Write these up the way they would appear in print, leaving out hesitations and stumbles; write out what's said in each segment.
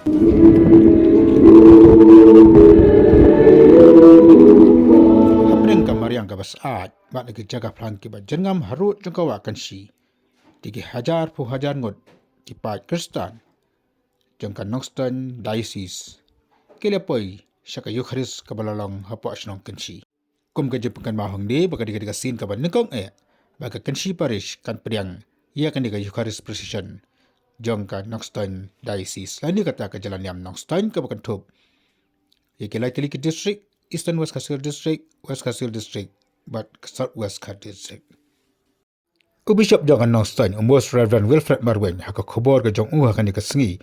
Hapring kamar yang gabas aat, mak lagi jaga pelan kibat jengam harut jengkawa kansi. Tigi hajar pu hajar ngot, kipat Kristan, jengkan Noxton Diocese. Kilepoi, syaka Eucharis kabalalong hapo asyong kansi. Kum kejepkan mahong di, baka diga sin kaban nengkong baka kansi parish kan priang, ia kan diga Eucharis precision. Jengkan Noxton Diocese. Lain kata ke jalan yam Noxton kabakan tup. Ia kilai Tiliki District, Eastern West Kassil District, West Kassil District, but South West Kassil District. Bishop Jangan Noxton, Most Reverend Wilfred Marwen, haka khobor ke jong akan dikasengi,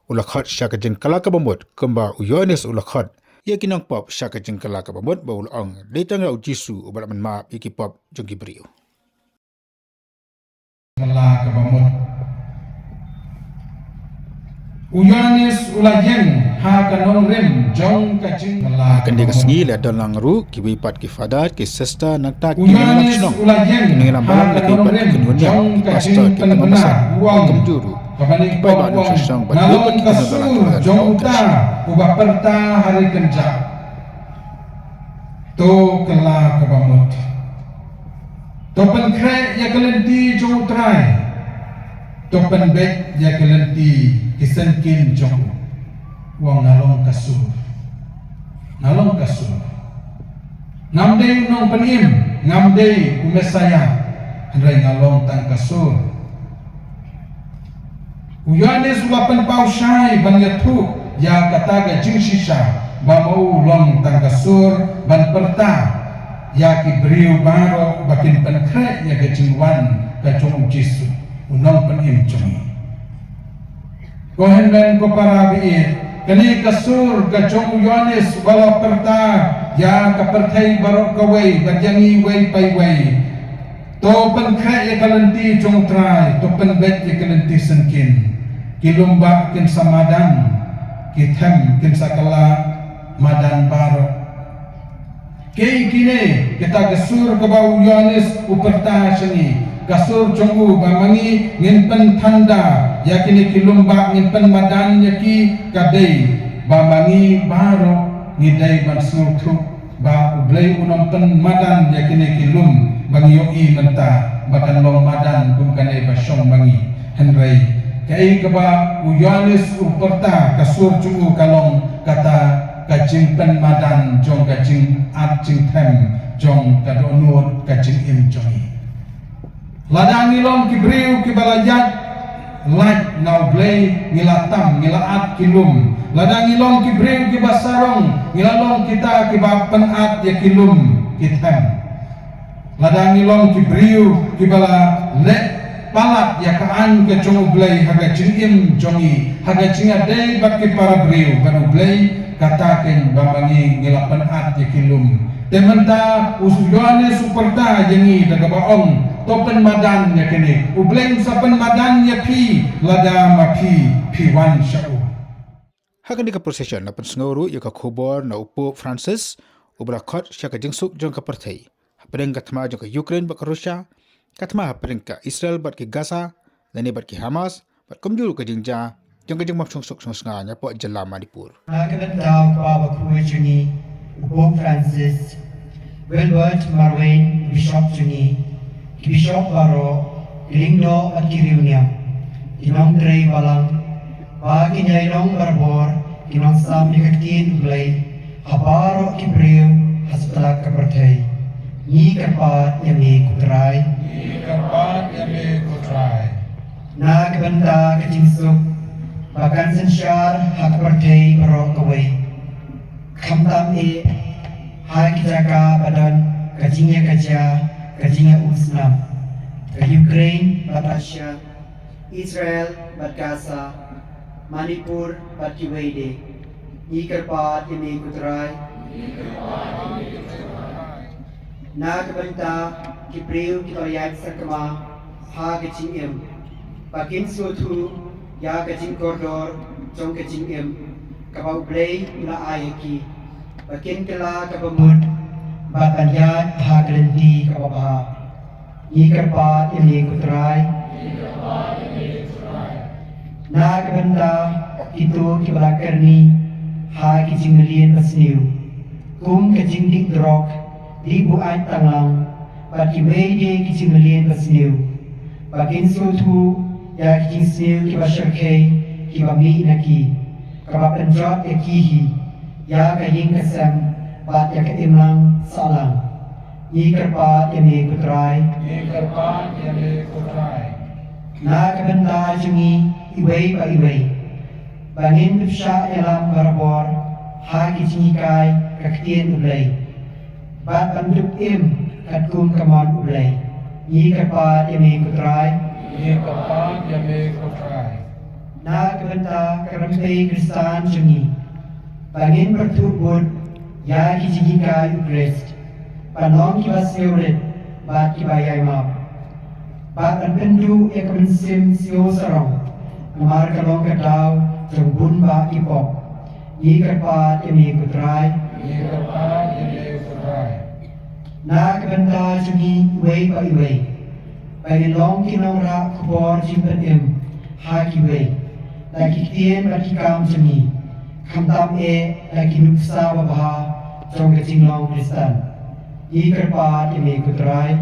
ulakhat syaka jeng kalaka bamut, kemba uyonis ulakhat, ia kinang pop syaka jeng kalaka bamut, baul ang, datang rau jisu, ubalat man maap, iki pop jong gibriu. Kalaka bamut. Uyonis ulajeng, haka nong rim, jong kajing kalaka akan dikasengi, lihat dalam ru, kiwipat kifadat, kisesta, naktak, Uyonis ulajeng, kinang balang lagi pat kenunya, pastor kita memasak, kemjuru. Kapanik pawang nalong kasur jong uta ubah perta hari kenja to kela kabamut to penkre ya kelenti jong utrai to penbek ya kelenti kisenkin jong wang nalong kasur ngamdei nong penim ngamdei umesaya hendrai ngalong tang kasur Uyanis ulapan pausay banyatu ya kataga jingsisha bamau long tangkasur ban perta ya kibriu baro bakin penkre ya gajingwan kacung jisu unong penim cungi kohen ben ko para biit kani kasur kacung Uyanis bala perta ya kapertai baro kawai bajangi wai pai wai to penkre ya kalenti cung trai to penbet ya kalenti senkin kilumba kin samadan kithem kin sakala madan baro kei kine kita gesur ke bau Uyanis uperta seni kasur cungu bamangi ngin tanda yakini kilumba ngin madan yaki kadai bamangi baro ngidai ban snutu ba ublai unom madan yakini kilum bangi yoi menta bakan long madan bumkane basyong bangi henry kai keba Uyanis uperta kasur cungu kalong kata kajing madan jong kajing jing them jong kadonut kajing im jongi ladang nilong kibriu kibalajat laj nau blay ngilatam ngilaat kilum ladang nilong kibriu kibasarong ngilalong kita kibapenat ya kilum kithem ladang nilong kibriu kibala le palat ya kaan ke jong ublay haga jingim jongi haga jingadai baki para briu ban ublay kataken bamangi ngilapan at ya kilum tementa Uyanis uperta jengi daga baong topen madan ya kini ublay sapen madan ya pi lada mapi piwan syau Hakan dika procession na pensenguru ya ka khobor na upo Francis ubrakot syaka jingsuk jong ka partai hapadeng katma jong ka Ukraine bak Russia katma hapadeng ka Israel bat ki Gaza dan bat ki Hamas bat komjuru ka jingja jong ka jing mapsung sok senga nya po jela Manipur Hakaban daw baba kuwa jungi upo Francis Wilbert Marwen Bishop jungi ki Bishop Baro ilingno at kiriunya inong drey balang bagi nyainong barbor kinong sam ikatkin ublay habaro kibriu hasbala kapartay ni kapat yami kutray Nagbanda kajingsuk bakan sensyar hakapartay baro kaway kamtam hai kijaka badan kajingnya usnam ke Ukraine bat Russia Israel bat Gaza Manipur bat Kiwede Ikarpat ini kutray Nagbanda kipriu kitoyag sakama ha kachingim Pakin sutu ya kaching kordor jong kachingim kabaw blay ila ayaki Pakin kala kabamud batanyad ha kalenti kababaha Ikarpat ini kutray Nagbanda itu kibalakarni ha kijing melien basniu kum kijing dik drok di buat tanglang bat kibede kijing melien basniu bakin sutu ya kijing sniu kibasharkei kibami naki kabapenjot ekihi ya kaying kasam bat ya keimlang salang ni kerpat yame kutrai na kabenda jungi iway pa iway bangin bipsya elam barabor ha kijingikai kaktien ublay bat banduk im katkum kaman ublay ni kerpat yame kutrai na kabenda karampay kristan jungi bangin bertubud ya kijingikai ukrist panong kibaseurit bat kibayay map bat an pendu ekamensim sio sarong namar kalong kadaw jambun ba ipok ni kerpat yami kutrai na kabenta jungi iway pa iway bangin long kinong ra kubor jimpen im ha kiway lagi tien bat kikam jungi kamtam lagi nuksa wabha jong kecing long kristan ni kerpat yami kutrai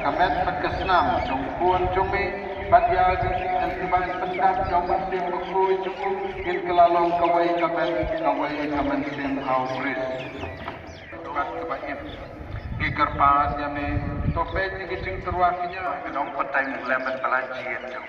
kamet pagkasnam jong puan jongme batyag ang tibay pendak jong mansim bakui jong in kelalong kawai kamansim au bris tuat kebaim ikar pas yame topet ni kicing terwakinya kedong petang lemen pelajian jong